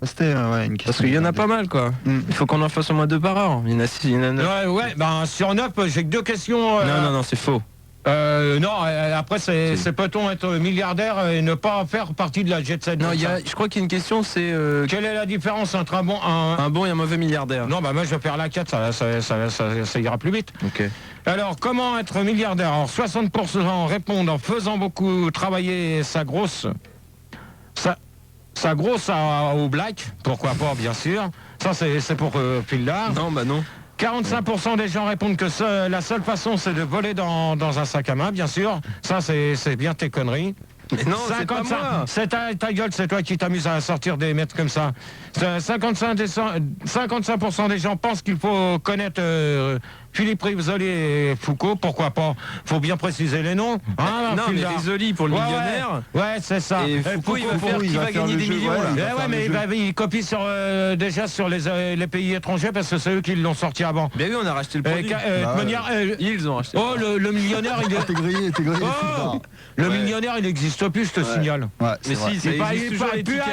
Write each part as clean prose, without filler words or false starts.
C'était une question. Parce qu'il y en a pas mal, quoi. Il faut qu'on en fasse au moins 2 par heure. Il y en a 6, il y en a 9. Ouais, ben sur 9, j'ai que 2 questions. Non, c'est faux. Non, après, c'est peut-on être milliardaire et ne pas faire partie de la jet set? Non, je crois qu'il y a une question, c'est... Quelle est la différence entre un bon et un mauvais milliardaire? Non, bah moi je vais faire la 4, ça ira plus vite. Ok. Alors, comment être milliardaire? Alors, 60% répondent en faisant beaucoup travailler sa grosse au black, pourquoi pas, bien sûr. Ça, c'est pour Pildar. Non, bah non. 45% des gens répondent que la seule façon, c'est de voler dans un sac à main, bien sûr. Ça, c'est bien tes conneries. Mais non, c'est pas moi. C'est ta gueule, c'est toi qui t'amuses à sortir des mètres comme ça. 55% des gens pensent qu'il faut connaître Philippe Risoli et Foucault, pourquoi pas? Faut bien préciser les noms. Hein, non, mais Risoli pour le millionnaire. Ouais, c'est ça. Et Foucault, il va gagner des millions, là. Mais il copie déjà sur les pays étrangers parce que c'est eux qui l'ont sorti avant. Ben oui, on a racheté le produit. Ils ont racheté. Oh, le millionnaire, il est... T'es grillé. Le millionnaire, il n'existe plus, je te signale. Ouais, mais si, ça existe toujours les tickets.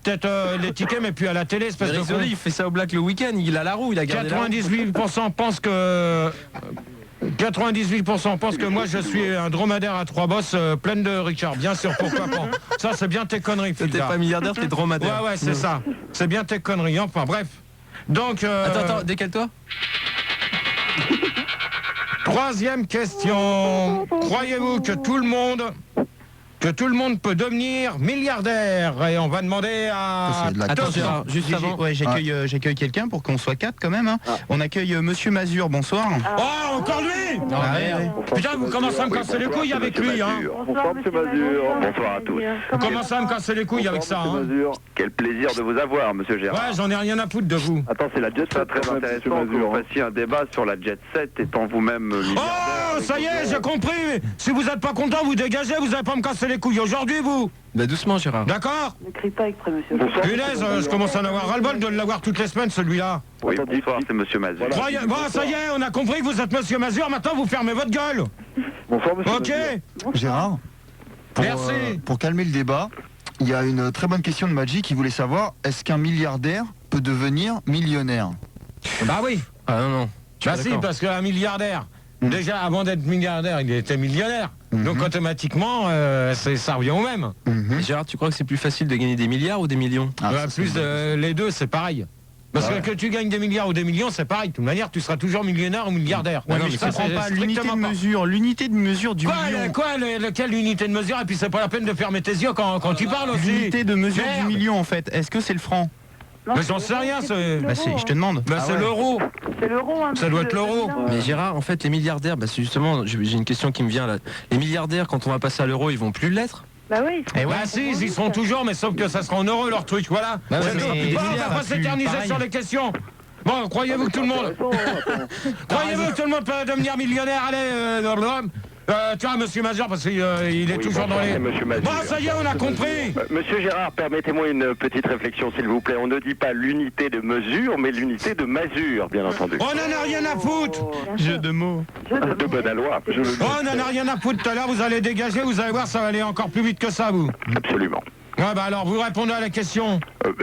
Peut-être les tickets, mais plus à la télé. Risoli, il fait ça au black le week-end, il a la roue, il a gardé 98% pensent que... 98% pensent que moi je suis un dromadaire à 3 bosses pleine de Richard. Bien sûr, pourquoi pas. Ça, c'est bien tes conneries. T'es pas milliardaire, t'es dromadaire. Ouais, c'est ça. C'est bien tes conneries. Enfin, bref. Donc... Attends, décale-toi. 3e question. Croyez-vous que tout le monde peut devenir milliardaire? Et on va demander à... Attends, Gérard, juste avant. Ouais, j'accueille quelqu'un pour qu'on soit 4 quand même. Hein. On accueille Monsieur Mazur, bonsoir. Oh, encore lui! Putain, vous commencez à me casser les couilles avec lui, hein. Bonsoir, Monsieur Mazur. Bonsoir à tous. Vous commencez à me casser les couilles avec ça, hein. Quel plaisir de vous avoir, Monsieur Gérard. Ouais, j'en ai rien à foutre de vous. Attends, c'est la jet set, très intéressant que vous fassiez un débat sur la jet set, étant vous-même Oh, ça y est, j'ai compris. Si vous êtes pas content, vous dégagez, vous allez pas me casser les couilles aujourd'hui, vous. Bah doucement, Gérard. D'accord? Ne crie pas exprès, monsieur. Punaise, je commence à en avoir ras-le-bol de l'avoir toutes les semaines, celui-là. Oui, bonsoir, c'est Monsieur Mazur. Bon, ça y est, on a compris que vous êtes Monsieur Mazur, maintenant vous fermez votre gueule. Bonsoir, Monsieur Ok. Gérard, Merci. Pour calmer le débat, il y a une très bonne question de Magic qui voulait savoir, est-ce qu'un milliardaire peut devenir millionnaire? Bah oui. Ah non. Bah si, parce qu'un milliardaire, déjà avant d'être milliardaire, il était millionnaire. Donc automatiquement, ça revient au même. Gérard, tu crois que c'est plus facile de gagner des milliards ou des millions? Les deux, c'est pareil. Parce que tu gagnes des milliards ou des millions, c'est pareil. De toute manière, tu seras toujours millionnaire ou milliardaire. Ouais, mais je comprends pas l'unité de mesure du million. Quelle unité de mesure? Et puis c'est pas la peine de fermer tes yeux quand tu parles aussi. L'unité de mesure du million, en fait. Est-ce que c'est le franc? Mais j'en sais rien, je te demande. C'est l'euro. C'est l'euro, hein. Ça doit être l'euro. Mais Gérard, en fait, les milliardaires, c'est justement, j'ai une question qui me vient là. Les milliardaires, quand on va passer à l'euro, ils vont plus l'être? Bah oui. Ils seront toujours, mais sauf que ça sera en euros leur truc, voilà. Bah ouais, Bon, on va pas s'éterniser sur les questions. Bon, croyez-vous que tout le monde peut devenir millionnaire? Allez, tu vois, Monsieur Mazur, parce qu'il est toujours dans les... Bon, ça y est, on a compris. Monsieur Gérard, permettez-moi une petite réflexion, s'il vous plaît. On ne dit pas l'unité de mesure, mais l'unité de masure, bien entendu. On n'en a rien à foutre. Jeu de mots. De bonne loi. On n'en a rien à foutre. Tout à l'heure, vous allez dégager, vous allez voir, ça va aller encore plus vite que ça, vous. Absolument. Ouais, bah alors, vous répondez à la question.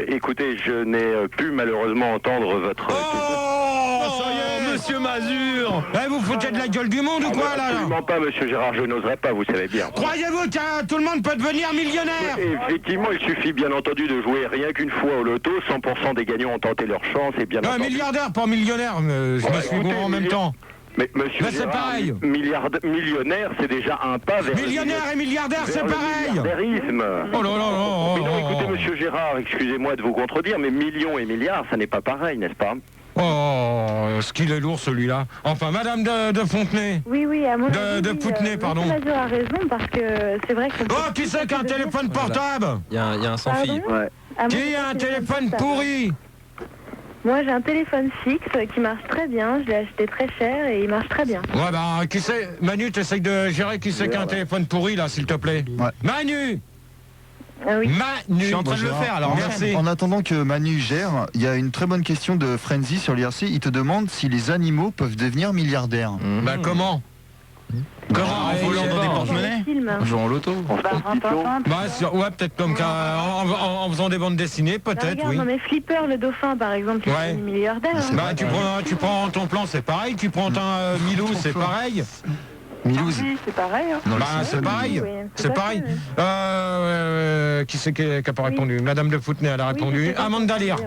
Écoutez, je n'ai pu malheureusement entendre votre... ça y est, Monsieur Mazur. Vous foutez de la gueule du monde ou quoi, là? Absolument pas, Monsieur Gérard, je n'oserais pas, vous savez bien. Croyez-vous que tout le monde peut devenir millionnaire? Effectivement, il suffit bien entendu de jouer rien qu'une fois au loto. 100% des gagnants ont tenté leur chance et bien entendu... milliardaire, pas millionnaire, je me suis gouré en même temps. Mais monsieur c'est pareil. Millionnaire, c'est déjà un pas vers... Millionnaire et milliardaire, c'est pareil. Milliardarisme. Oh là là. Mais non, écoutez, Monsieur Gérard, excusez-moi de vous contredire, mais millions et milliards, ça n'est pas pareil, n'est-ce pas? Oh, ce qu'il est lourd celui-là. Enfin, Madame de Fontenay. Oui, à mon avis, de Poutenay, pardon. Monsieur Mazur a raison, parce que c'est vrai que... Oh, qui c'est qui a un téléphone portable? Il y a un sans-fil. Qui a un téléphone pourri? Moi, j'ai un téléphone fixe qui marche très bien. Je l'ai acheté très cher et il marche très bien. Ouais, bah, qui c'est? Manu, t'essayes de gérer qui c'est qui a un téléphone pourri, là, s'il te plaît? Ouais. Manu! Ah oui. Manu! Je suis en train de le faire, alors merci. En attendant que Manu gère, il y a une très bonne question de Frenzy sur l'IRC. Il te demande si les animaux peuvent devenir milliardaires. Bah, comment? Comment En volant dans des Dans porte-monnaies. les films. En jouant au loto. Ouais, peut-être comme en faisant des bandes dessinées, Bah, peut-être, regarde, oui. non mais Flipper le dauphin par exemple, il Ouais. est milliardaire. hein. Bah, tu prends ton plan, c'est pareil. Tu prends un Milou, c'est pareil. Milouz. Oui, c'est pareil. Hein. Dans le Bah, cinéma, c'est pareil. Oui, tout C'est à pareil. fait, Qui c'est qui a pas répondu? Madame de Foutenay, elle a Oui, répondu. c'est ça. Amanda Lear.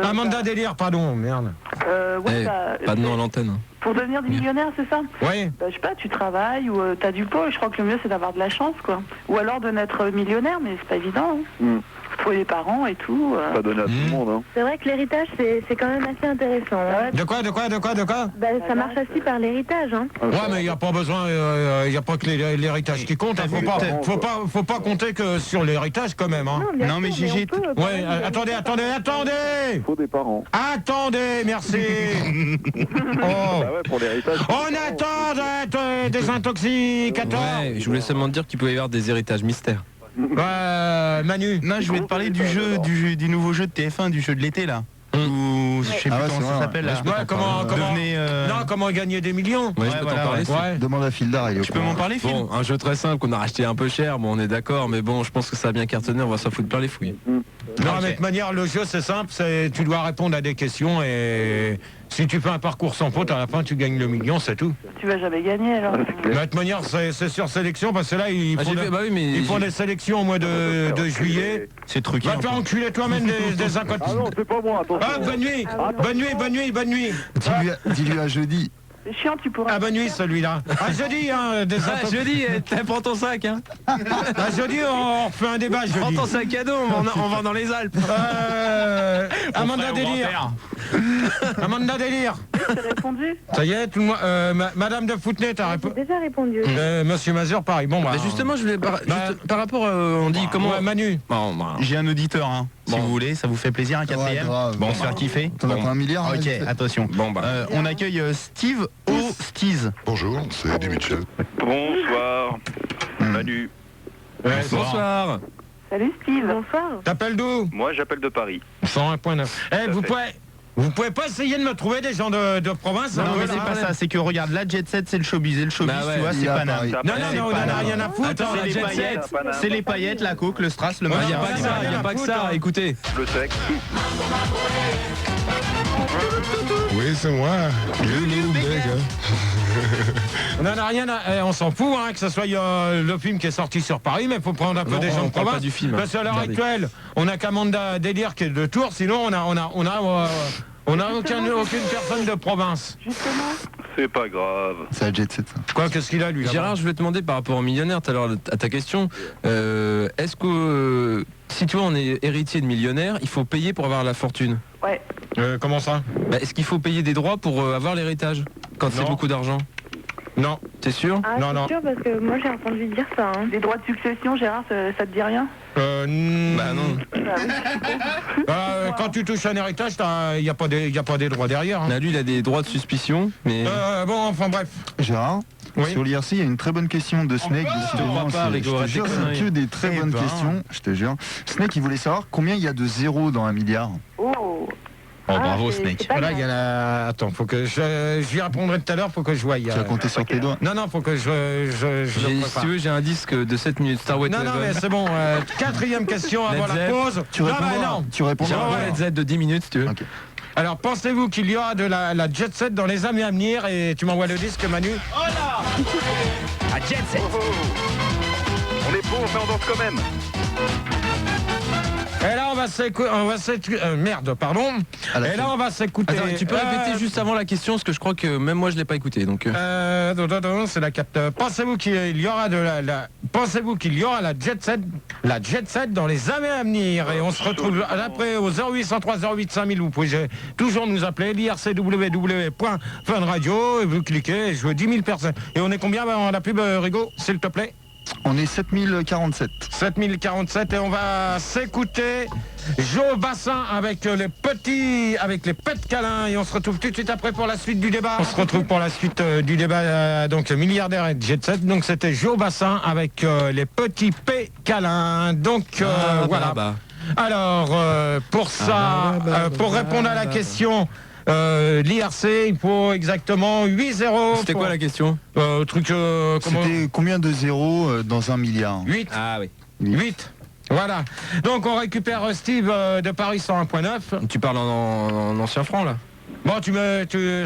Amanda Délire, pardon, merde. Eh, pas de nom à l'antenne. Pour devenir des millionnaires, c'est ça? Oui. Bah, je sais pas, tu travailles ou t'as du pot, et je crois que le mieux c'est d'avoir de la chance, quoi. Ou alors de naître millionnaire, mais c'est pas évident. Hein. Faut les parents et tout. Pas donné à tout le monde. Hein. C'est vrai que l'héritage c'est quand même assez intéressant. Hein. De quoi Bah, ça marche aussi par l'héritage. Hein. Ouais, mais il n'y a pas besoin, il n'y a pas que l'héritage qui compte. Hein. Faut pas compter que sur l'héritage quand même. Hein. bien Non, sûr, mais Gégé, on peut, quand Ouais, même, attendez. Il faut des parents. Attendez, merci. Oh. Ah ouais, pour l'héritage. On attend d'être des intoxicateurs. Ouais, je voulais seulement te dire qu'il pouvait y avoir des héritages mystères. Manu. Non, je voulais te parler du nouveau jeu de TF1, du jeu de l'été là. Ou je sais plus Ah ouais, comment c'est ça vrai, s'appelle ouais. là. Ouais, Ouais, comment Devenez, Non, comment gagner des millions. Ouais, je Ouais, peux voilà, t'en parler. ouais. si. Ouais. Demande à Fildar, il est au Tu peux courant. m'en parler, Phil? Bon, un jeu très simple qu'on a racheté un peu cher, bon on est d'accord, mais bon je pense que ça a bien cartonné, on va s'en foutre plein les fouilles. Non, mais de toute manière, le jeu c'est simple, tu dois répondre à des questions et si tu fais un parcours sans faute, à la fin tu gagnes le million, c'est tout. Tu vas jamais gagner alors. Mais de toute manière, c'est sur sélection parce que là ils Ah, font, j'ai fait, bah oui, mais ils font des sélections au mois de juillet. C'est truqué. Va te faire enculer toi-même des incotés. Ah non, c'est pas moi, attention. Ah, bonne nuit, bonne nuit. Dis-lui à jeudi. C'est chiant, tu pourras. Ah, bonne nuit celui-là. Ah, jeudi, hein, des Ah, intox- jeudi, prends ton sac, hein. Ah, jeudi, on refait un débat Prends jeudi. ton sac à dos, on va dans les Alpes. Amanda Délire. Amanda Délire. T'as répondu? Ça y est, tout le monde. Madame de Foutenay, t'as J'ai répondu. déjà répondu. Monsieur Mazur, pareil. Bon, bah. Bah, justement, je voulais juste Bah, par rapport, on dit comment. Ouais, Manu. Bon, bah, J'ai un auditeur, hein. Si Bon. vous voulez, ça vous fait plaisir, un quatrième. grave. Bon, on se faire kiffer. T'en as pas un milliard Ok, hein, attention. bon bah. On accueille Steve O'Steez. Bonjour, c'est Eddie Mitchell. Bonsoir. Manu. Bonsoir. Salut Steve. Bonsoir. T'appelles d'où? Moi, j'appelle de Paris. 101.9. Eh, vous pouvez pas essayer de me trouver des gens de province? Non, un peu, mais là, c'est pas hein? ça, c'est que regarde, la Jet Set c'est le showbiz et le showbiz, Bah ouais, tu vois, il c'est y a Paname. Paris. Non, C'est on en a Paname. rien à foutre. Attends, hein. C'est les Jet paillettes, Set. c'est les paillettes, la coke, le strass, le Ouais, Il n'y a machin. pas que rien ça, il n'y à a pas que foutre, ça, hein. écoutez. Le sexe. Oui, c'est moi. Loulou, Bega. On en a rien à... on s'en fout, hein, que ce soit le film qui est sorti sur Paris, mais il faut prendre un peu Non, des gens on de parle province. pas du film. Parce qu'à l'heure Regardez. actuelle, on a qu'Amanda Délire qui est de Tours, sinon on a aucune personne de province. Justement. C'est pas grave. C'est la jet set. ça. Quoi, qu'est-ce qu'il a lui là-bas? Gérard, je voulais te demander par rapport aux millionnaires, tout à l'heure à ta question, est-ce que si tu vois on est héritier de millionnaire, il faut payer pour avoir la fortune? Ouais. Comment ça? Bah, est-ce qu'il faut payer des droits pour avoir l'héritage quand c'est Non. beaucoup d'argent? Non. T'es sûr? Ah, Non, c'est non. sûr parce que moi j'ai entendu dire ça. Hein. Les droits de succession, Gérard, ça te dit rien? Bah non. Quand tu touches un héritage, il n'y a pas des droits derrière. Hein. Là, lui, il a des droits de suspicion, mais... Bon, enfin bref. Gérard, Oui. sur l'IRC, il y a une très bonne question de Snake. Décidément, crois pas, je Rigo, te jure, arrête c'est que des très Eh bonnes ben. questions, je te jure. Snake, il voulait savoir combien il y a de zéros dans un milliard. Oh. Oh, Ah, bravo c'est- Snake. c'est pas Voilà, mal. il y a la... Attends, faut que j'y répondrai tout à l'heure, faut que je voie. Tu vas compter sur tes doigts. Non, faut que je le Si prépare. tu veux, j'ai un disque de 7 minutes, Star Wars. Non, mais c'est bon. Quatrième question avant Led la Zepp. pause. Tu Non, répondras. bah, non. Tu répondras. J'ai un ouais. Led Z de 10 minutes, si tu veux. Ok. Alors, pensez-vous qu'il y aura de la jet set dans les années à venir? Et tu m'envoies le disque, Manu? On est pauvres, mais on danse quand même. Et là, on va s'écouter... merde, pardon. À la Et là, fin. on va s'écouter... Attends, tu peux répéter juste avant la question, parce que je crois que même moi, je l'ai pas écouté, donc... C'est la capte. Pensez-vous qu'il y aura pensez-vous qu'il y aura la jet set dans les années à venir? Et on se retrouve après au 0803 08 5000. Vous pouvez toujours nous appeler l'ircwww.funradio et vous cliquez et je veux 10 000 personnes. Et on est combien dans la pub, Rigo, s'il te plaît? On est 7047. 7047 et on va s'écouter Joe Bassin avec les pets câlins et on se retrouve tout de suite après pour la suite du débat. On se retrouve pour la suite du débat donc milliardaire et jet set. Donc c'était Joe Bassin avec les petits pets câlins. Donc voilà. bah. Alors pour ça, pour répondre à la question, l'IRC, il faut exactement 8 zéros. C'était quoi la question? Truc, comment... C'était combien de zéros dans 1 milliard? 8. Ah oui. 8. Voilà. Donc on récupère Steve de Paris 101.9. Tu parles en ancien franc là? Bon,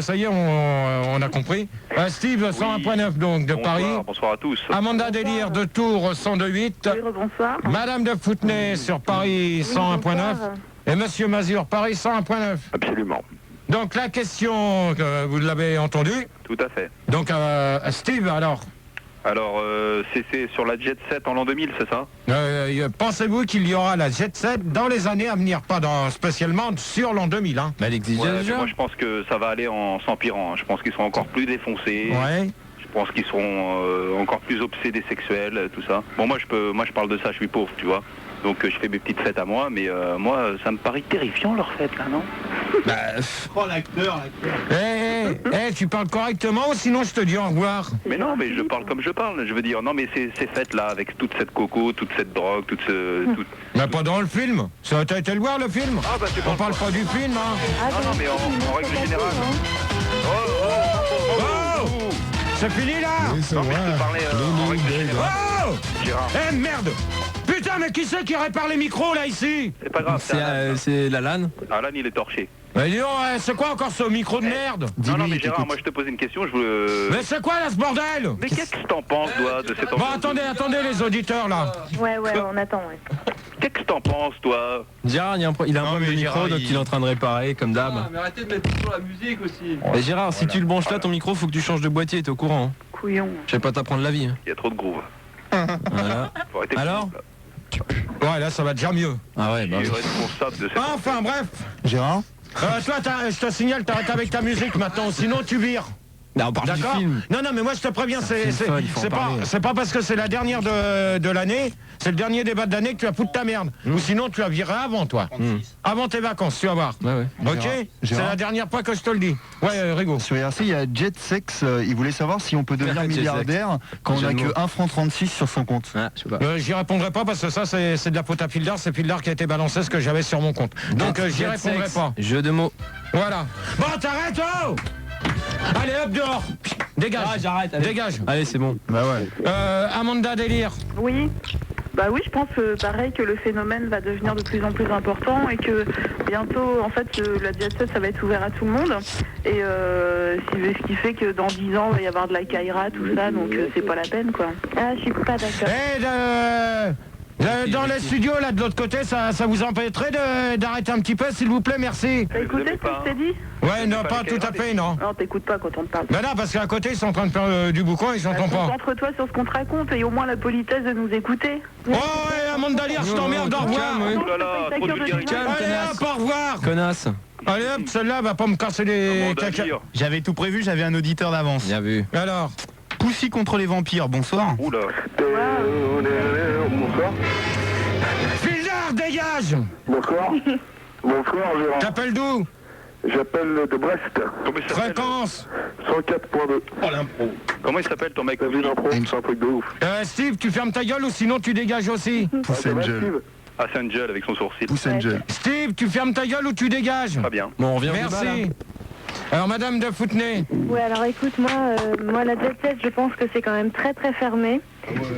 ça y est, on a compris. Steve 101.9 donc de Paris. Bonsoir à tous. Amanda Délire de Tours 102.8. Oui, bonsoir. Madame de Foutenay sur Paris 101.9. Et Monsieur Mazur, Paris 101.9. Absolument. Donc la question, vous l'avez entendue. Tout à fait. Donc Steve, alors, c'est sur la Jet 7 en l'an 2000, c'est ça? pensez-vous qu'il y aura la Jet 7 dans les années à venir, pas spécialement sur l'an 2000 hein? Elle existe déjà. Moi je pense que ça va aller en s'empirant. Je pense qu'ils sont encore plus défoncés. Ouais. Je pense qu'ils seront encore plus obsédés sexuels, tout ça. Bon, moi je parle de ça, je suis pauvre, tu vois. Donc je fais mes petites fêtes à moi, mais moi ça me paraît terrifiant leur fête là, non? Oh, l'acteur. Tu parles correctement ou sinon je te dis au revoir. Mais non, mais je parle comme je parle. Je veux dire, non, mais ces fêtes là, avec toute cette coco, toute cette drogue, Mais pas dans le film. Ça, t'as été le voir le film? Ah bah tu On parle pas du film, hein. Non, mais en règle générale. Oh, c'est fini là. Oui, c'est Non, mais moi. je te parlais en règle générale, Oh, Gérard. merde. Putain, mais qui c'est qui répare les micros là ici? C'est pas grave, C'est la LAN. Alan, il est torché. Mais dis donc, c'est quoi encore ce micro de merde? Non, mais Gérard, moi je te posais une question, je veux... Mais c'est quoi là ce bordel? Mais qu'est-ce que t'en penses, toi, de cette Bon, attendez les auditeurs là. Ouais, on attend, ouais. Qu'est-ce que t'en penses, toi? Gérard, il a un problème de micro, Gérard, donc il est en train de réparer, comme d'hab. Mais arrêtez de mettre sur la musique aussi. Et Gérard, si tu le branches là, ton micro, faut que tu changes de boîtier, t'es au courant. Hein. Couillon. Je vais pas t'apprendre la vie. Hein. Il y a trop de groove. Voilà. Faut arrêter de Alors? Ouais, là ça va déjà mieux. Ah ouais, bah Je oui. suis responsable de cette... Enfin bref. Gérard? Toi, je te signale, t'arrêtes avec ta musique maintenant, sinon tu vires. Là, on parle du D'accord? film. Non, mais moi je te préviens, c'est film folle, il faut en parler. pas parce que c'est la dernière de l'année, c'est le dernier débat de l'année que tu vas foutre ta merde. Ou sinon tu la vireras avant toi. Avant tes vacances, tu vas voir. Ouais. Ok? C'est Gérard la dernière fois que je te le dis. Ouais, Rigo. Sur IRC, il y a Jet Sex, il voulait savoir si on peut devenir Jet milliardaire quand on n'a que 1 franc 36 sur son compte. Ah, je sais pas. J'y répondrai pas parce que ça c'est de la faute à Fildar, c'est Fildar qui a été balancé ce que j'avais sur mon compte. Donc j'y Jet répondrai sex, pas. Jeu de mots. Voilà. Bon, t'arrêtes, oh! Allez, hop dehors. Dégage. j'arrête. Dégage. Allez, c'est bon. Bah ouais. Amanda Délire. Oui. Bah oui, je pense pareil que le phénomène va devenir de plus en plus important et que bientôt, en fait, la Jet 7, ça va être ouvert à tout le monde. Et ce qui fait que dans 10 ans, il va y avoir de la Kaira, tout ça, donc c'est pas la peine, quoi. Ah, je suis pas d'accord. Dans les studios, là, de l'autre côté, ça vous empêcherait d'arrêter un petit peu, s'il vous plaît, merci. T'as écouté ce que je t'ai dit? Ouais, non, pas tout à fait, non. Non, t'écoutes pas quand on te parle. Ben non, parce qu'à côté, ils sont en train de faire du boucan, ils s'entendent pas. Concentre-toi sur ce qu'on te raconte et au moins la politesse de nous écouter. Oh, ouais, Amanda Délire, je t'emmerde, au revoir. Calme, oui. Oh là là, trop de vulgarité. Allez, hop, au revoir. Connasse. Allez, hop, celle-là va pas me casser les Amanda caca. Délire. J'avais tout prévu, j'avais un auditeur d'avance. Bien vu. Alors, Poussy contre les vampires, bonsoir. Oula. Bonsoir. Fildar, dégage. Bonsoir. Bonsoir, Gérard. T'appelles d'où? J'appelle de Brest. Comment il s'appelle? Fréquence. 104.2. Comment il s'appelle ton mec? T'as vu l'impro? C'est un truc de ouf. Steve, tu fermes ta gueule ou sinon tu dégages aussi? Pousse Angel. Ah, c'est Angel avec son sourcil. Pousse Angel. Steve, tu fermes ta gueule ou tu dégages? Pas bien. Bon, on revient au débat, là. Merci. Alors, Madame de Foutenay. Ouais, alors écoute, moi la Jet 7, je pense que c'est quand même très très fermé.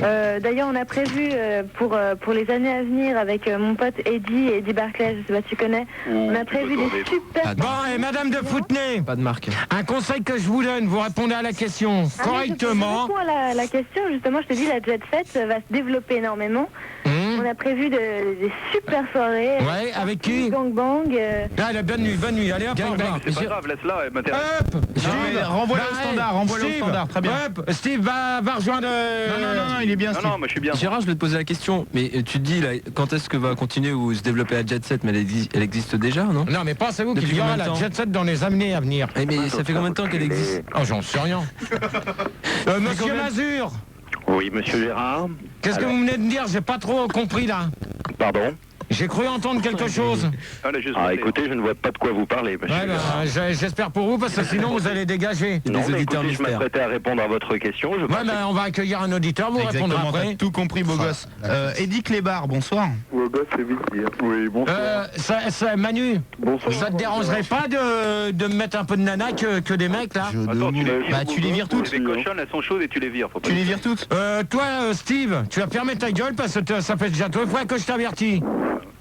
D'ailleurs, on a prévu pour les années à venir avec mon pote Eddie Barclay, je sais pas si tu connais, on a prévu des super... Bon, et Madame de Foutenay, Pas de marque. un conseil que je vous donne, vous répondez à la question Je correctement. réponds à la question, justement, je te dis, la Jet 7 va se développer énormément. On a prévu des super soirées. Ouais, avec qui? Gangbang. Allez, bonne nuit, allez hop, au revoir. C'est pas grave, laisse-la, elle m'intéresse. Hop, mais renvoie-le au standard, renvoie-le au Steve, standard, très bien. Hop, Steve va rejoindre... Non, il est bien. Non, non, moi je suis bien. Gérard, je vais te poser la question. Mais tu te dis, là, quand est-ce que va continuer ou se développer la Jet 7? Mais elle existe déjà, non? Non, mais pensez-vous qu'il Depuis y aura combien de la temps Jet 7 dans les années à venir? Eh, mais ça fait combien de temps qu'elle existe? Oh, j'en sais rien. Monsieur Mazur, Oui, monsieur Gérard. qu'est-ce que vous venez de dire? J'ai pas trop compris là. Pardon? J'ai cru entendre quelque chose. Écoutez, je ne vois pas de quoi vous parlez, monsieur. Ouais, j'espère pour vous, parce que sinon vous allez dégager. Non, mais écoutez, je m'apprêtais à répondre à votre question. On va accueillir un auditeur, vous répondrez Exactement, après. t'as tout compris, beau gosse. Eddie Clébar, bonsoir. Beau gosse, c'est vite dire. Oui, bonsoir. Manu, Bonsoir. ça te dérangerait pas de me mettre un peu de nana que des mecs, là? Attends, tu les vires toutes. Les cochonnes, elles sont chaudes et tu les vires. Faut pas Tu les vires toutes. Toi, Steve, tu vas fermer ta gueule parce que ça fait déjà 2 fois que je t'avertis.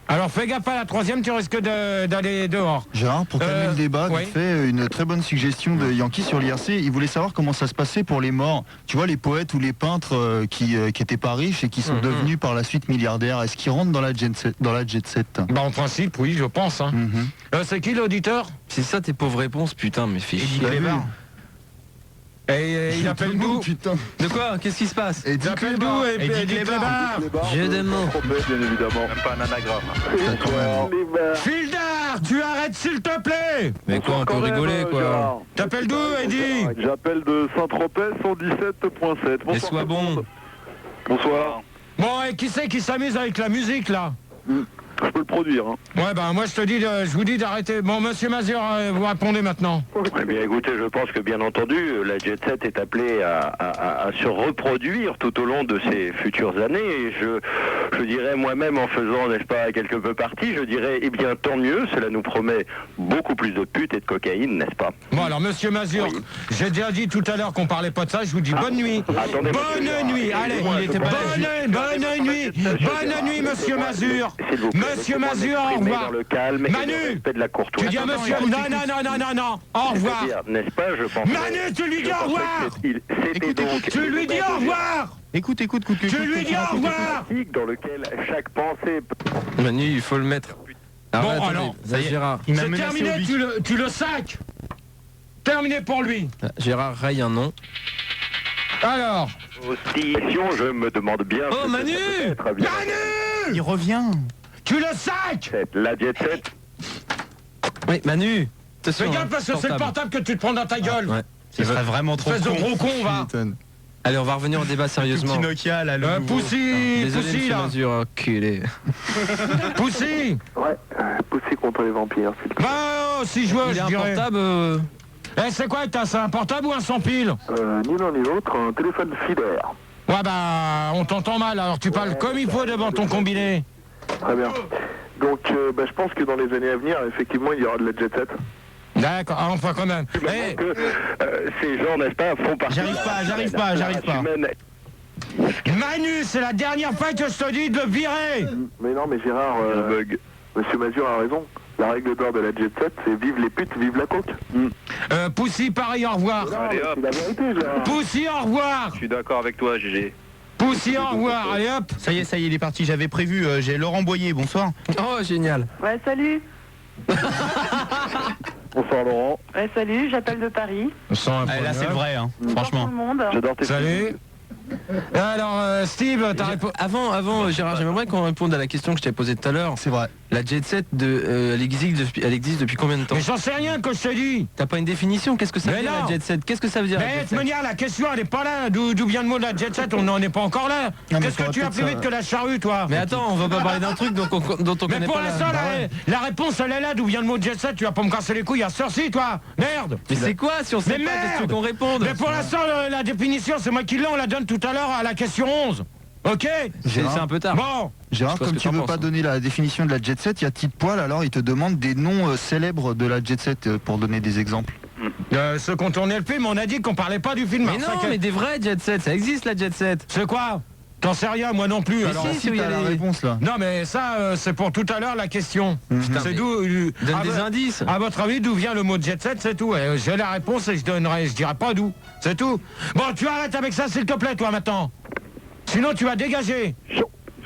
Alors fais gaffe à la 3e, tu risques d'aller dehors. Gérard, pour calmer le débat, oui. vite fait, une très bonne suggestion de Yankee sur l'IRC. Il voulait savoir comment ça se passait pour les morts. Tu vois, les poètes ou les peintres qui étaient pas riches et qui sont devenus par la suite milliardaires, est-ce qu'ils rentrent dans la jet set? Bah en principe, oui, je pense. Hein. C'est qui l'auditeur? C'est ça tes pauvres réponses, putain, mais fais Eddie chier. Clébar. Et il appelle d'où? Putain. De quoi? Qu'est-ce qui se passe? Il appelle d'où? Eddie Clébar. J'ai des mots. Bien évidemment. Même pas un anagramme. Fildar, tu arrêtes s'il te plaît. Mais quoi, on peut rigoler, quoi. T'appelles d'où, Eddie? J'appelle de Saint-Tropez 117.7. Et sois bon. Bonsoir. Bon, et qui c'est qui s'amuse avec la musique, là? Je peux le produire. Hein. Ouais, bah moi je vous dis d'arrêter. Bon, monsieur Mazur, vous répondez maintenant. Eh bien, écoutez, je pense que bien entendu, la Jet Set est appelée à se reproduire tout au long de ces futures années. Et je dirais moi-même, en faisant, n'est-ce pas, quelque peu partie, je dirais, eh bien, tant mieux, cela nous promet beaucoup plus de putes et de cocaïne, n'est-ce pas? Bon, alors, monsieur Mazur, j'ai déjà dit tout à l'heure qu'on parlait pas de ça, je vous dis bonne nuit. Attendez, Bonne nuit, allez, bonne nuit, monsieur Mazur. Monsieur Mazur, au revoir. Dans le calme et Manu, le respect de la courtoisie. tu dis à monsieur... Non, au revoir. C'est-à-dire, n'est-ce pas, je pense... Manu, tu lui dis au revoir. C'était donc... Tu lui dis au revoir. Écoute. Tu lui dis au revoir. Dans lequel chaque pensée... Manu, il faut le mettre. Bon, Attendez, alors, ça, Gérard. Il m'a C'est menacé au terminé, but. tu le sacs. Terminé pour lui. Gérard raye un nom. Alors, Aussi, je me demande bien... Oh, ce que Manu ça peut être, bien. Manu, Il revient. tu le sacs. La Jet Set, Oui, Manu. Fais gaffe parce que c'est le portable que tu te prends dans ta gueule. Ouais. Ce serait vraiment trop Espèce de gros con, va. Allez, on va revenir au débat sérieusement. Petit Nokia, là, le nouveau. Poussy, Désolé, Poussy, monsieur là. Mazur, enculé. Poussy. Ouais, poussé contre les vampires. Bah, si je veux, Il est je un dirais. portable. C'est quoi, c'est un portable ou un sans pile? Ni l'un ni l'autre, un téléphone filaire. Ouais, bah, on t'entend mal, alors tu parles comme il faut devant ton combiné. Très bien. Donc, je pense que dans les années à venir, effectivement, il y aura de la jet set. D'accord, enfin quand même. Eh, que ces gens, n'est-ce pas, font partie... J'arrive pas. Manu, c'est la dernière fois que je te dis de le virer. Mais non, mais Gérard, Monsieur Mazur a raison. La règle d'or de la jet set, c'est vive les putes, vive la coke. Poussy, pareil, au revoir. Allez hop, C'est la vérité, Gérard. Poussy, au revoir. je suis d'accord avec toi, GG. Poussy, au revoir, allez hop. Ça y est, il est parti. J'avais prévu. J'ai Laurent Boyer, bonsoir. Oh, génial. Ouais, salut. Bonsoir Laurent. Ouais, salut, j'appelle de Paris. Là, c'est le vrai, hein. Bonsoir Franchement. tout le monde. J'adore tes Salut. Alors, Steve, t'as répondu. Avant, Gérard, j'aimerais qu'on réponde à la question que je t'ai posée tout à l'heure. C'est vrai. La jet set, elle existe depuis combien de temps? Mais j'en sais rien que je te dis. T'as pas une définition? Qu'est-ce que ça Mais veut dire non. la jet set? Qu'est-ce que ça veut dire la Mais jet de set? manière, la question, elle est pas là. D'où vient le mot de la jet set? On n'en est pas encore là. mais Qu'est-ce que faudra tu as peut-être plus ça- vite que la charrue, toi? Mais attends, on va pas parler d'un truc dont on Mais connaît pour pas l'instant, la réponse, elle est là. D'où vient le mot jet set? Tu vas pas me casser les couilles à sorci, toi. Merde. Mais c'est quoi si on sait Mais pas? Qu'est-ce que tu veux merde. qu'on réponde? Mais pour l'instant, la définition, c'est moi qui l'ai. On la donne tout à l'heure à la question 11. Ok? C'est un peu tard. Bon. Gérard, Je sais pas comme ce que tu t'en veux penses, pas hein. donner la définition de la jet set, il y a Tite Poil, alors il te demande des noms célèbres de la jet set pour donner des exemples. Ceux qui ont tourné le film, on a dit qu'on parlait pas du film. Mais Alors, non, ça, mais des vrais jet set, ça existe la jet set. c'est quoi? T'en sais rien, moi non plus. Mais Alors. si, Si il y a t'as la les- réponse là. Non, mais ça, c'est pour tout à l'heure la question. Putain, C'est mais d'où. Donne des indices. À votre avis, d'où vient le mot jet set, c'est tout. J'ai la réponse et je dirai pas d'où. C'est tout. Bon, tu arrêtes avec ça, s'il te plaît, toi, maintenant. Sinon, tu vas dégager.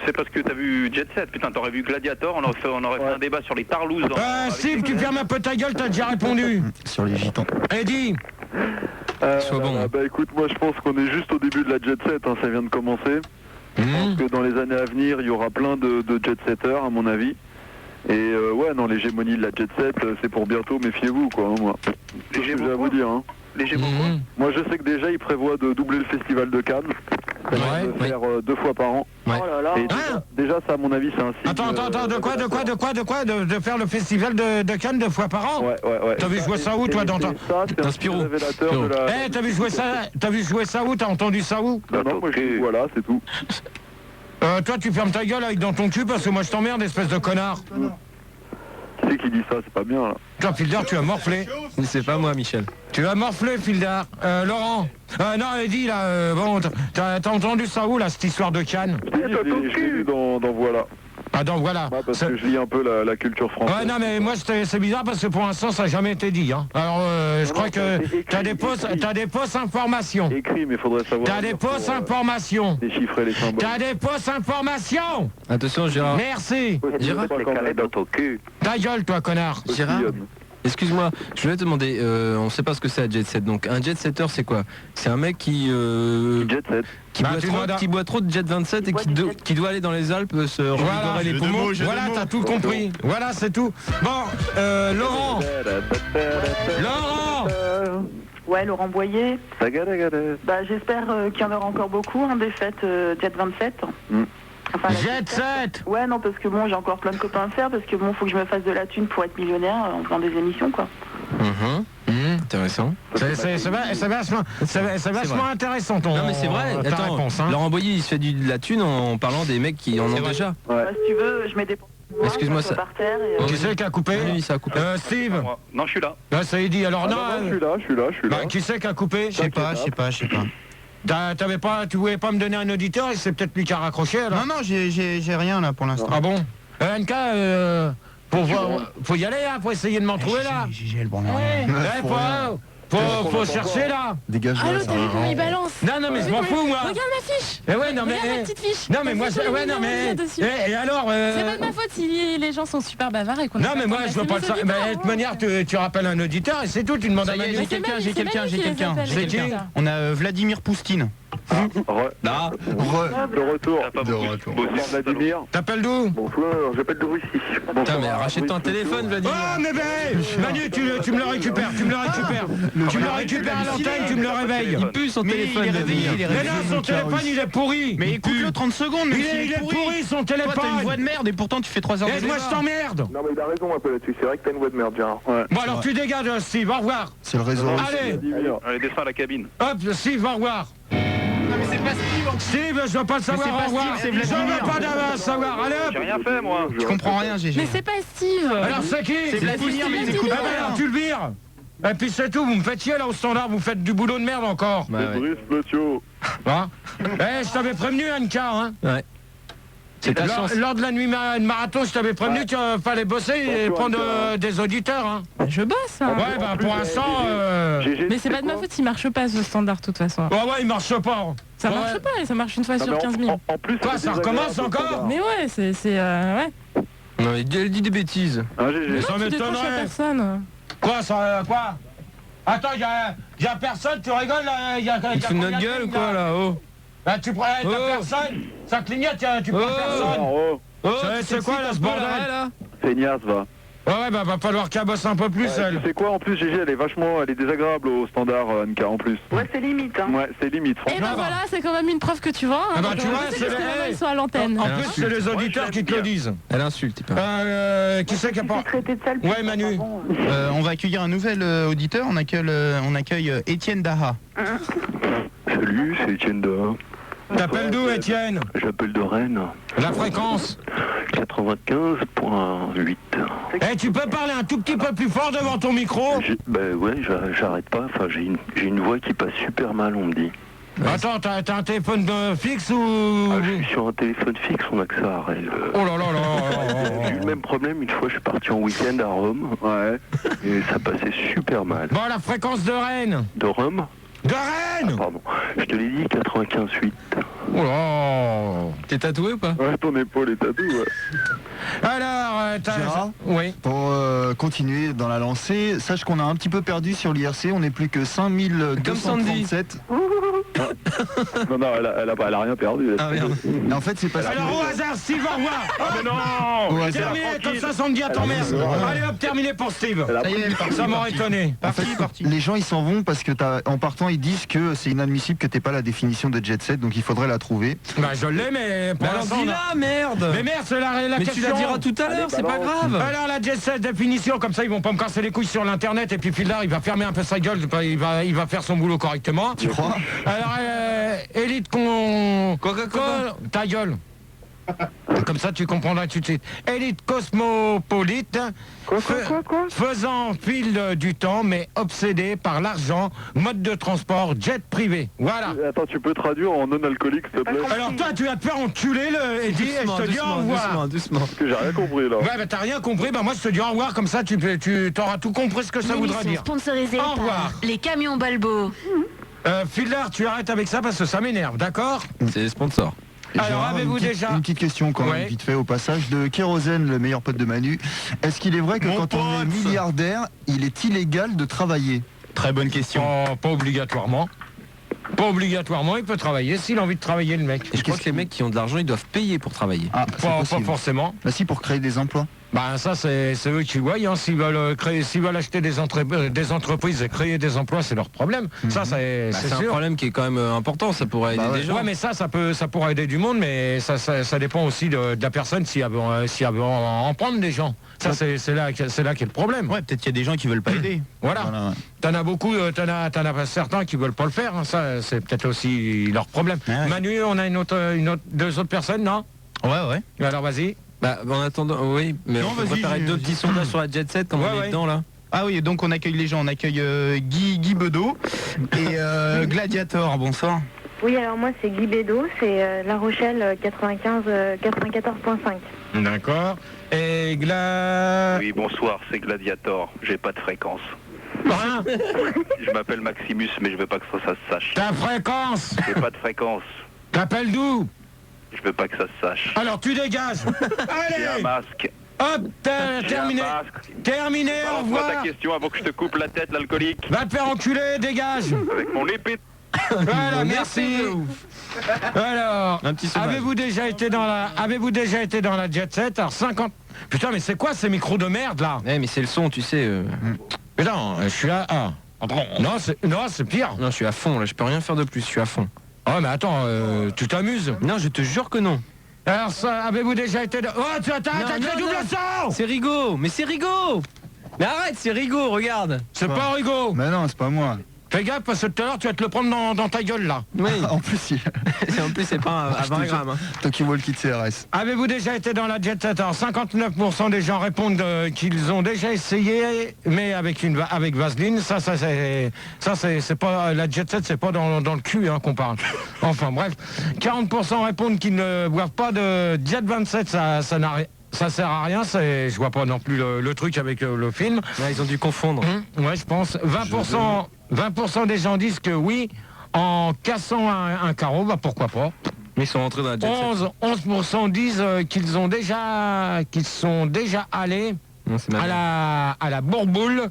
C'est parce que t'as vu Jet Set, putain, t'aurais vu Gladiator, on aurait fait un débat sur les tarlouses. Steve, tu fermes un peu ta gueule, t'as déjà répondu. Sur les gitans. Eddie, Sois bon. Bah écoute, moi je pense qu'on est juste au début de la jet set, hein, ça vient de commencer. Je pense que dans les années à venir, il y aura plein de jet setters, à mon avis. Et ouais, non, l'hégémonie de la jet set, c'est pour bientôt, méfiez-vous, quoi, hein, moi. C'est ce que j'ai à vous dire, hein. Les Gémeaux, Mhm. Moi je sais que déjà, ils prévoient de doubler le festival de Cannes. serait bien de faire 2 fois par an. Ouais. Oh là là. Et déjà, ça, à mon avis, c'est un signe. Attends, de faire le festival de Cannes 2 fois par an? Ouais. T'as vu jouer ça où, toi, dans ton... Ça, c'est un Spirou. signe révélateur de la... Eh, t'as vu jouer ça où? T'as entendu ça où? Non, moi, voilà, c'est tout. Toi, tu fermes ta gueule avec dans ton cul parce que moi, je t'emmerde, espèce de connard. Qui c'est qui dit ça? C'est pas bien, là. Toi, Fildar, tu as morflé. C'est pas moi, Michel. Tu as morflé, Fildar. Laurent. Non, Eddy, là, bon, t'as entendu ça où, là, cette histoire de Cannes? Je l'ai lu dans Voilà. Ah, donc voilà. Ouais, parce que je lis un peu la culture française. Ouais, non, mais moi, c'est bizarre parce que pour l'instant, ça n'a jamais été dit. Hein. Alors, je crois que t'as des fausses informations. Écrit, mais il faudrait savoir. T'as des fausses informations. Déchiffrer les symboles. T'as des fausses informations. Attention, Gérard. Merci. Gérard, C'est carré dans ton cul. Ta gueule, toi, connard. Gérard, excuse-moi, je voulais te demander, on sait pas ce que c'est un jet set. Donc un jet setter, c'est quoi? C'est un mec qui Jet set. qui boit trop de jet 27 et qui doit aller dans les Alpes se revigorer les poumons. Voilà, t'as tout compris. Voilà, c'est tout. Bon, Laurent. Ouais, Laurent Boyer. Bah, j'espère qu'il y en aura encore beaucoup, hein, des fêtes Jet 27. Enfin, Jet 7. Ouais, non, parce que bon, j'ai encore plein de copains à faire, parce que bon, faut que je me fasse de la thune pour être millionnaire en faisant des émissions, quoi. Intéressant. C'est vachement intéressant ton. Non mais c'est vrai, ta attends, réponse, hein. Laurent Boyer il se fait de la thune en parlant des mecs qui en ont déjà. Bah, si tu veux, je mets des... Excuse-moi, ça... par terre et, Qui c'est qui a coupé? Lui, ça a coupé. Steve. Non, je suis là. Ça y dit, alors non. Je suis là. Bah, qui c'est qui a coupé? Je sais pas. Tu voulais pas me donner un auditeur et c'est peut-être lui qui a raccroché alors? Non, j'ai rien là pour l'instant. Ah bon? NK, pour voir, faut y aller, hein, faut essayer de m'en trouver là. J'ai le bon nom. Faut chercher là. Dégage. Allô, t'as vu comment il balance? Non, mais je m'en fous moi. Regarde ma fiche. Eh ouais, non mais. Regarde ma petite fiche. Non mais moi, et alors. C'est pas de ma faute si les gens sont super bavards et qu'on. Non mais moi je veux pas le savoir. De toute manière, tu rappelles un auditeur et c'est tout. Tu demandes à Manu. J'ai quelqu'un. C'est qui? On a Vladimir Poustine. De retour. Vladimir. T'appelles d'où? Bonsoir, j'appelle de Russie. Putain mais rachète-toi un téléphone Vladimir. Oh mais Manu, tu me le récupères. Tu me le récupères à l'antenne, tu me le réveilles. Il pue son téléphone Vladimir. Mais non, son téléphone il est pourri. Mais écoute-le 30 secondes. Il est pourri son téléphone. Toi t'as une voix de merde et pourtant tu fais 3 heures de moi je t'emmerde. Non mais il a raison un peu là-dessus, c'est vrai que t'as une voix de merde, Gérard. Bon alors tu dégages Steve, au revoir. C'est le réseau. Allez, descends à la cabine. Hop, Steve, au revoir. Non mais c'est pas Steve. Steve, je veux pas le savoir, au revoir. Je veux pas le savoir, allez hop. J'ai rien fait, moi. Je comprends rien, GG. Mais c'est pas Steve. Alors c'est qui? C'est Vladimir, mais il t'écoute Ah bah alors tu le vires. Et puis c'est tout, vous me faites chier là au standard, vous faites du boulot de merde encore. Brice Blotio. Hein? Je t'avais prévenu Anka, hein. Ouais. C'est ta chance. Lors de la nuit de marathon, je t'avais prévenu qu'il fallait bosser et prendre des auditeurs, hein. Je bosse. Hein. Ouais, bah pour l'instant... Mais c'est pas de ma faute s'il marche pas ce standard de toute façon. Ouais, il marche pas. Ça marche pas, ça marche une fois sur 15 000. En plus, Quoi, ça recommence encore? Mais ouais, c'est ouais. Non mais elle dit des bêtises. Mais non, tu décroches à personne. Quoi, ça, quoi? Attends, y a personne, tu rigoles là? Il te fout de notre gueule ou quoi là? Oh. Là, tu prends, t'as personne? Ça clignote, tu prends personne? C'est quoi là ce bordel là? Feignasse, va. Ouais, bah va falloir qu'elle bosse un peu plus, elle. Tu sais quoi, en plus, GG, elle est désagréable au standard, Anka, en plus. Ouais, c'est limite, hein. Ouais, c'est limite, Et franchement. ben voilà, c'est quand même une preuve que tu vois. Ah bah tu vois, c'est ils sont à l'antenne. En plus, c'est les auditeurs qui te le disent. Elle insulte, Qui c'est qui a pas... Traité de sale. Ouais, Manu. On va accueillir un nouvel auditeur. On accueille Étienne Daha. Salut, c'est Étienne Daha. T'appelles d'où, Étienne? J'appelle de Rennes. La fréquence? 95.8. Tu peux parler un tout petit peu plus fort devant ton micro? Ben ouais, j'arrête pas. Enfin, j'ai une voix qui passe super mal, on me dit. Attends, t'as un téléphone fixe ou... Je suis sur un téléphone fixe, on a que ça à Rennes. Oh là là là. J'ai eu le même problème une fois, je suis parti en week-end à Rome. Ouais. Et ça passait super mal. Bon, la fréquence de Rennes? De Rome? De Rennes? Pardon, je te l'ai dit, 95.8. Oh là. T'es tatoué ou pas? Ouais, ton épaule est tatouée, ouais. Alors, Gérard, oui. pour continuer dans la lancée, sache qu'on a un petit peu perdu sur l'IRC, on n'est plus que 5237. Non, elle a rien perdu. Ah merde. Mais en fait, c'est parce que... Alors au hasard, Steve, au revoir. Ah mais non. Au hasard. Terminé, comme ça, on me dit à ton mère. Allez hop, terminé pour Steve. Ça y est, Ça m'aurait étonné. En fait, les gens ils s'en vont parce que en partant ils disent que c'est inadmissible que t'aies pas la définition de jet set, donc il faudrait la trouver. Bah je l'ai, mais pour Alors l'instant, on a- dis-la, merde. Mais merde, c'est la Mais question. tu la diras tout à l'heure, c'est pas grave. Alors la jet set définition, comme ça ils vont pas me casser les couilles sur l'internet et puis Phildar il va fermer un peu sa gueule, il va faire son boulot correctement. Tu crois? Alors élite ta gueule. Comme ça tu comprendras tout de suite. Élite cosmopolite, Quoi faisant fil du temps mais obsédé par l'argent, mode de transport, jet privé. Voilà. Attends, tu peux traduire en non-alcoolique, s'il te plaît? Alors toi tu vas te faire enculer Eddie et je te dis au revoir. Doucement. Parce que j'ai rien compris là. Ouais, bah t'as rien compris, bah moi je te dis au revoir, comme ça tu t'auras tout compris ce que ça voudra L'émission dire. sponsorisée Au revoir. par les camions Balbo. Phildar, tu arrêtes avec ça parce que ça m'énerve, d'accord? C'est les sponsors. Et Alors, Gérard, avez-vous déjà- une petite question quand même, Ouais. vite fait au passage, de Kérosène, le meilleur pote de Manu. Est-ce qu'il est vrai que Mon quand on est pote. milliardaire, il est illégal de travailler? Très bonne question. Oh, pas obligatoirement. Pas obligatoirement, il peut travailler s'il a envie de travailler le mec. Et je crois que les mecs qui ont de l'argent, ils doivent payer pour travailler. Ah, c'est Pas possible. forcément. Bah si, pour créer des emplois. Bah ça c'est eux qui voient, hein. S'ils veulent acheter des entreprises et créer des emplois, c'est leur problème. Ça c'est C'est un sûr. problème qui est quand même important, ça pourrait aider Bah ouais. des gens. Ouais, mais ça pourrait aider du monde, mais ça dépend aussi de la personne si elle veut en prendre des gens. Ça c'est là qu'est le problème. Ouais, peut-être qu'il y a des gens qui veulent pas aider. Voilà. Voilà, ouais. T'en as beaucoup, t'en as certains qui veulent pas le faire. Hein. Ça c'est peut-être aussi leur problème. Ouais, ouais. Manu, on a deux autres personnes, non? Ouais. Alors vas-y. Bah, en attendant, oui, mais Non, on peut vas-y, préparer j'ai- d'autres petits sondages sur la jet set comme Ouais, on est ouais. dedans là. Ah oui, donc on accueille les gens. On accueille Guy Bedeau et Gladiator. Bonsoir. Oui, alors moi c'est Guy Bédot, c'est La Rochelle 94.5. D'accord. Et Oui, bonsoir, c'est Gladiator. J'ai pas de fréquence. Hein? Je m'appelle Maximus, mais je veux pas que ça se sache. Ta fréquence. J'ai pas de fréquence. T'appelles d'où? Je veux pas que ça se sache. Alors tu dégages. J'ai un Allez. masque. Hop, J'ai terminé. un masque. Terminé, au Balance-moi revoir. ta question avant que je te coupe la tête, l'alcoolique. Va te faire enculer, dégage. Avec mon épée. Voilà, merci. Alors, Un petit sauvage. avez-vous déjà été dans la jet set? Alors 50. Putain, mais c'est quoi ces micros de merde là? Ouais, mais c'est le son, tu sais. Mais non, je suis à 1. Non, c'est pire. Non, je suis à fond là, je peux rien faire de plus, je suis à fond. Oh, mais attends, tu t'amuses? Non, je te jure que non. Alors, ça, avez-vous déjà été dans... Oh, tu attaques Non, le double non. saut! C'est Rigaud, mais c'est Rigaud. Mais arrête, c'est Rigaud, regarde. C'est pas rigolo. Mais non, c'est pas moi. Fais gaffe, parce que tout à l'heure, tu vas te le prendre dans ta gueule, là. Oui. En plus, En plus, c'est pas à 20 grammes. Hein. Tokyo Walkie de CRS. Avez-vous déjà été dans la jet set? Alors, 59% des gens répondent qu'ils ont déjà essayé, mais avec Vaseline. Ça c'est pas la jet set, c'est pas dans le cul hein, qu'on parle. Enfin bref, 40% répondent qu'ils ne boivent pas de jet 27. Ça sert à rien. Je vois pas non plus le truc avec le film. Ouais, ils ont dû confondre. Ouais, je pense. 20% des gens disent que oui, en cassant un carreau, bah pourquoi pas. Mais ils sont rentrés dans la jet set. 11% disent qu'ils sont déjà allés Non, c'est mal. à la bourboule,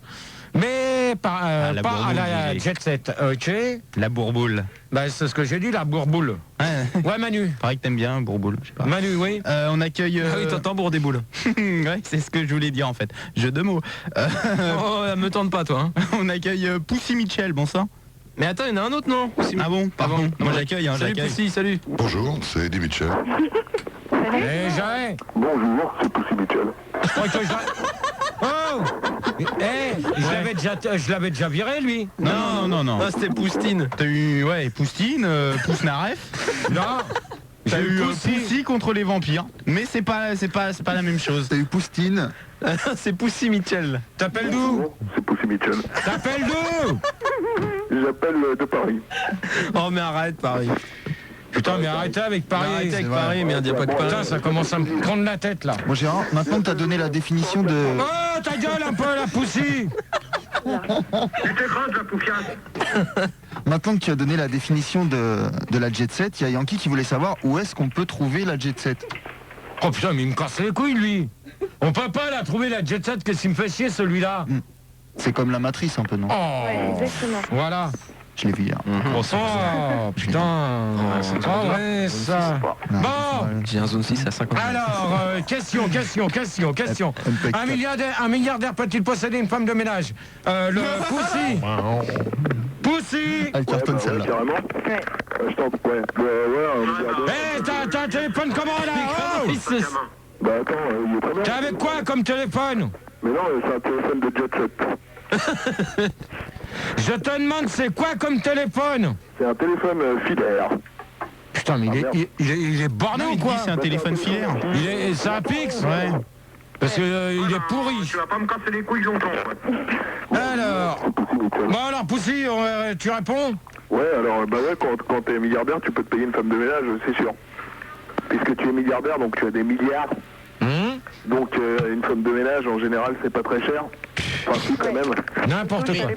mais pas la à bourboule, la j'ai- jet set. Ok. La bourboule. Bah, c'est ce que j'ai dit, la bourboule. Ouais, Ouais, Manu. pareil que t'aimes bien, bourboule. Je sais pas. Manu, oui. On accueille. Ah oui, t'entends bourre des boules. Ouais, c'est ce que je voulais dire en fait. Jeu de mots. Oh, me tente pas, toi. Hein. On accueille Poussy Mitchell. Bonsoir. Mais attends, il y en a un autre, non? Ah bon, pardon. Moi j'accueille, hein, Salut, j'accueille. Pussy, salut. Bonjour, c'est Eddie Mitchell. Eh, j'arrête. Bonjour, c'est Pussy Mitchell. Je crois que Oh. Je l'avais déjà viré, lui. Non. Non, c'était Poustine. T'as eu, ouais, Poustine, Pousnaref. Non. T'as J'ai eu Poussy. Poussy contre les vampires. Mais c'est pas la même chose. T'as eu Poustine. C'est Poussy Mitchell. T'appelles d'où? C'est Pussy Mitchell. T'appelles d'où? J'appelle de Paris. Oh, mais arrête, Paris. Putain, mais arrêtez avec Paris. Arrêtez avec c'est vrai. Paris, merde, y a pas de Putain, Paris. ça commence à me prendre la tête, là. Bon Gérard, maintenant que t'as donné la définition de... Oh, ta gueule un peu, la Poussy. Maintenant que tu as donné la définition de la jet set, il y a Yankee qui voulait savoir où est-ce qu'on peut trouver la jet set. Oh putain, mais il me casse les couilles, lui. On peut pas la trouver, la jet set, qu'est-ce qu'il me fait chier, celui-là? C'est comme la matrice un peu, non? Oh. Ouais, exactement. Voilà. Je l'ai vu hier. Oh putain, c'est pas vrai ça. Bon, j'ai un zone 6 à 50. Alors, question. Un milliardaire peut-il posséder une femme de ménage? Le Poussy. Elle cartonne celle-là. Carrément. Je tente, ouais. Un milliardaire. Eh, t'as un téléphone comment là? Oh Bah attends, il est pas mal. T'es avec quoi comme téléphone? Mais non, c'est un téléphone de Jet 7. Je te demande c'est quoi comme téléphone? C'est un téléphone filaire. Putain, mais il est borné ou quoi? C'est un téléphone filaire. C'est un Pix? Ouais. Parce que il est pourri. Tu vas pas me casser les couilles longtemps. Alors. Bon alors Poussy, tu réponds? Ouais, alors bah ouais, quand t'es milliardaire, tu peux te payer une femme de ménage, c'est sûr. Puisque tu es milliardaire, donc tu as des milliards. Donc une femme de ménage, en général, c'est pas très cher. Enfin, si, quand même. N'importe quoi.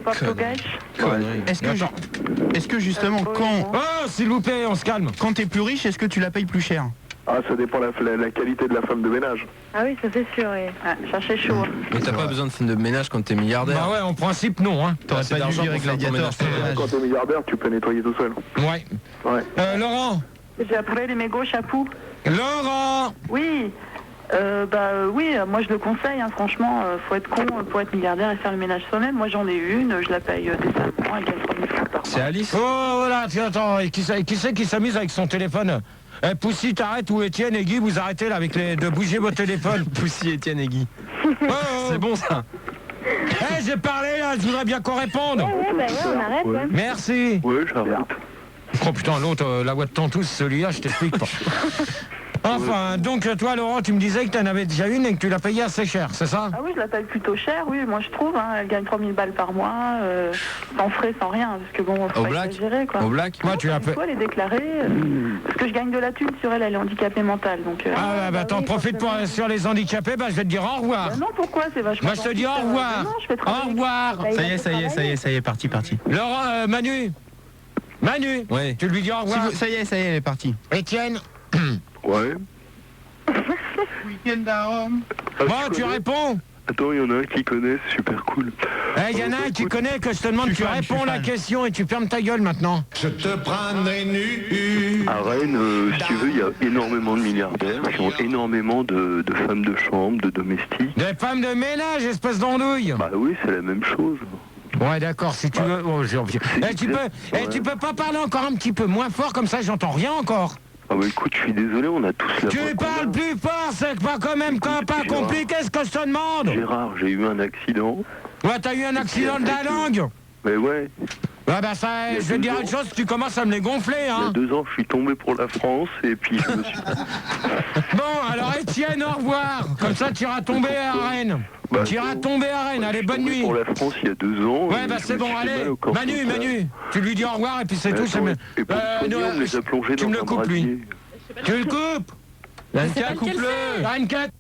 Est-ce que justement, quand... Oh, s'il vous plaît, on se calme. Quand t'es plus riche, est-ce que tu la payes plus cher? Ah, ça dépend la qualité de la femme de ménage. Ah oui, ça c'est sûr, oui. Cherchez chaud. Mais t'as pas besoin de femme de ménage quand t'es milliardaire. Bah ouais, en principe, non. Hein. T'aurais pas dû virer Gladiator. Quand t'es milliardaire, tu peux nettoyer tout seul. Ouais. Laurent. J'ai appelé les mégots chapeaux. Laurent. Oui. Oui, moi je le conseille, hein, franchement, faut être con pour être milliardaire et faire le ménage soi-même. Moi j'en ai une, je la paye décemment, elle gagne 3000 francs par mois. C'est Alice. Oh voilà, attends, qui c'est qui s'amuse avec son téléphone? Poussy, t'arrêtes, ou Étienne et Guy, vous arrêtez là avec de bouger vos téléphones. Poussy, Étienne et Guy. C'est bon ça. J'ai parlé là, je voudrais bien qu'on réponde. Ouais, on arrête, ouais. Merci. Ouais, j'arrête. Oh putain, l'autre, la voix de Tantous, celui-là, je t'explique pas. Enfin, donc toi Laurent, tu me disais que tu en avais déjà une et que tu l'as payée assez cher, c'est ça? Ah oui, je la paye plutôt cher, oui, moi je trouve, hein, elle gagne 3000 balles par mois, sans frais, sans rien, parce que bon, faut pas exagérer, quoi. Au black. Moi tu l'as payé. Elle est déclarée, parce que je gagne de la thune sur elle, elle est handicapée mentale, donc... t'en profites pour sur les handicapés, je vais te dire au revoir. non, pourquoi? C'est vachement... Moi je te dis au revoir. Au revoir. Ça y est, parti. Laurent, Manu, ouais. Tu lui dis au revoir. Ça y est, elle est partie. Étienne. Ouais. Weekend down. Bon, tu réponds. Attends, il y en a un qui connaît, c'est super cool. Il y en a un qui connaît que je te demande, tu réponds la question et tu fermes ta gueule maintenant. Je te prendrai nu. À Rennes, si tu veux, il y a énormément de milliardaires qui ont énormément de femmes de chambre, de domestiques. Des femmes de ménage, espèce d'andouille. Bah oui, c'est la même chose. Ouais, d'accord, si tu veux... Oh, tu peux pas parler encore un petit peu moins fort, comme ça j'entends rien encore. Ah bah écoute, je suis désolé, on a tous la... Tu parles plus fort, c'est pas quand même pas compliqué ce que je te demande. Gérard, j'ai eu un accident. Ouais, t'as eu un accident de la langue. Mais ouais. Ouais, bah ça, je vais te dire une chose, tu commences à me les gonfler, hein. Il y a 2 ans, je suis tombé pour la France et puis je me suis... Bon, alors Étienne, au revoir. Comme ça, tu iras tomber à Rennes. Tu iras tomber à Rennes, allez, bonne nuit. Pour la France, il y a 2 ans. Ouais, bah c'est bon, allez. Manu, tu lui dis au revoir et puis c'est tout. Tu me les as plongés tu me le coupes, lui. Tu le coupes. Lanka, coupe-le. Lanka.